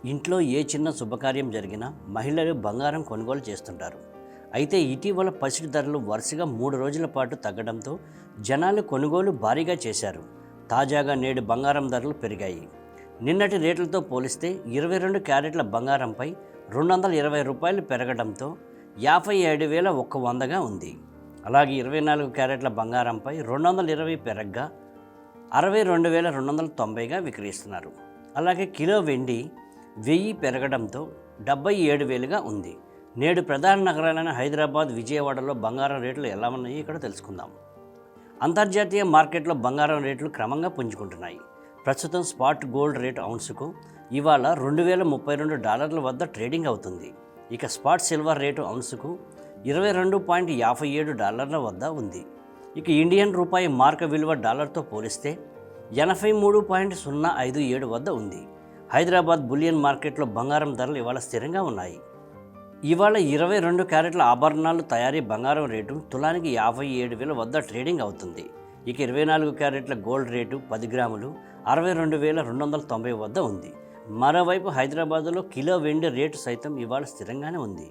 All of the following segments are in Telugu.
ఇంట్లో ఏ చిన్న శుభకార్యం జరిగినా మహిళలు బంగారం కొనుగోలు చేస్తుంటారు. అయితే ఇటీవల పసిడి ధరలు వరుసగా 3 రోజుల పాటు తగ్గడంతో జనాలు కొనుగోలు భారీగా చేశారు. తాజాగా నేడు బంగారం ధరలు పెరిగాయి. నిన్నటి రేట్లతో పోలిస్తే 22 క్యారెట్ల బంగారంపై రూ. 220 పెరగడంతో 57,100గా ఉంది. అలాగే 24 క్యారెట్ల బంగారంపై 220 పెరగ్గా 62,290గా విక్రయిస్తున్నారు. అలాగే కిలో వెండి 1000 పెరగడంతో 77,000గా ఉంది. నేడు ప్రధాన నగరాలైన హైదరాబాద్, విజయవాడలో బంగారం రేట్లు ఎలా ఉన్నాయో ఇక్కడ తెలుసుకుందాం. అంతర్జాతీయ మార్కెట్లో బంగారం రేట్లు క్రమంగా పుంజుకుంటున్నాయి. ప్రస్తుతం స్పాట్ గోల్డ్ రేటు ఔన్సుకు ఇవాళ $2,032 వద్ద ట్రేడింగ్ అవుతుంది. ఇక స్పాట్ సిల్వర్ రేటు ఔన్సుకు $22.57 వద్ద ఉంది. ఇక ఇండియన్ రూపాయి మార్క విలువ డాలర్తో పోలిస్తే 83.057 వద్ద ఉంది. హైదరాబాద్ బులియన్ మార్కెట్లో బంగారం ధరలు ఇవాళ స్థిరంగా ఉన్నాయి. ఇవాళ 22 క్యారెట్ల ఆభరణాలు తయారీ బంగారం రేటు తులానికి 57,000 వద్ద ట్రేడింగ్ అవుతుంది. ఇక 24 క్యారెట్ల గోల్డ్ రేటు 10 గ్రాములు 62,290 వద్ద ఉంది. మరోవైపు హైదరాబాదులో కిలో వెండి రేటు సైతం ఇవాళ స్థిరంగానే ఉంది.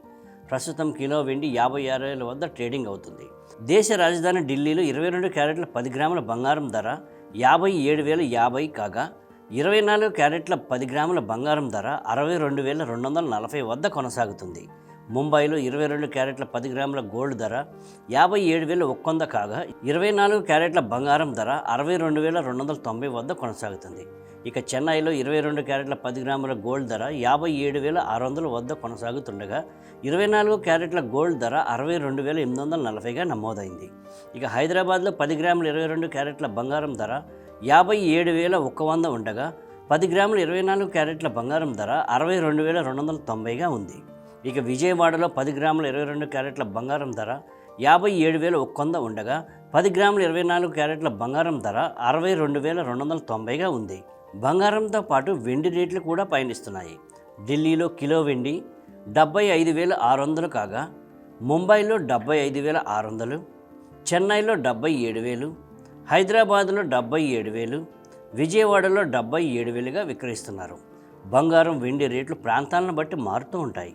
ప్రస్తుతం కిలో వెండి 56,000 వద్ద ట్రేడింగ్ అవుతుంది. దేశ రాజధాని ఢిల్లీలో 22 క్యారెట్ల 10 గ్రాముల బంగారం ధర 57,050 కాగా 24 క్యారెట్ల 10 గ్రాముల బంగారం ధర 62,240 వద్ద కొనసాగుతుంది. ముంబైలో 22 క్యారెట్ల 10 గ్రాముల గోల్డ్ ధర 57,100 కాగా 24 క్యారెట్ల బంగారం ధర 62,290 వద్ద కొనసాగుతుంది. ఇక చెన్నైలో 22 క్యారెట్ల 10 గ్రాముల గోల్డ్ ధర 57,600 వద్ద కొనసాగుతుండగా 24 క్యారెట్ల గోల్డ్ ధర 62,840గా నమోదైంది. ఇక హైదరాబాద్లో 10 గ్రాముల 22 క్యారెట్ల బంగారం ధర 57,100 ఉండగా 10 గ్రాముల 24 క్యారెట్ల బంగారం ధర 62,290గా ఉంది. ఇక విజయవాడలో 10 గ్రాముల 22 క్యారెట్ల బంగారం ధర 57,100 ఉండగా 10 గ్రాముల 24 క్యారెట్ల బంగారం ధర 62,290గా ఉంది. బంగారంతో పాటు వెండి రేట్లు కూడా పయనిస్తున్నాయి. ఢిల్లీలో కిలో వెండి 75,600 కాగా ముంబైలో 75,600, చెన్నైలో 77,000, హైదరాబాదులో 77,000, విజయవాడలో 77,000గా విక్రయిస్తున్నారు. బంగారం, వెండి రేట్లు ప్రాంతాలను బట్టి మారుతూ ఉంటాయి.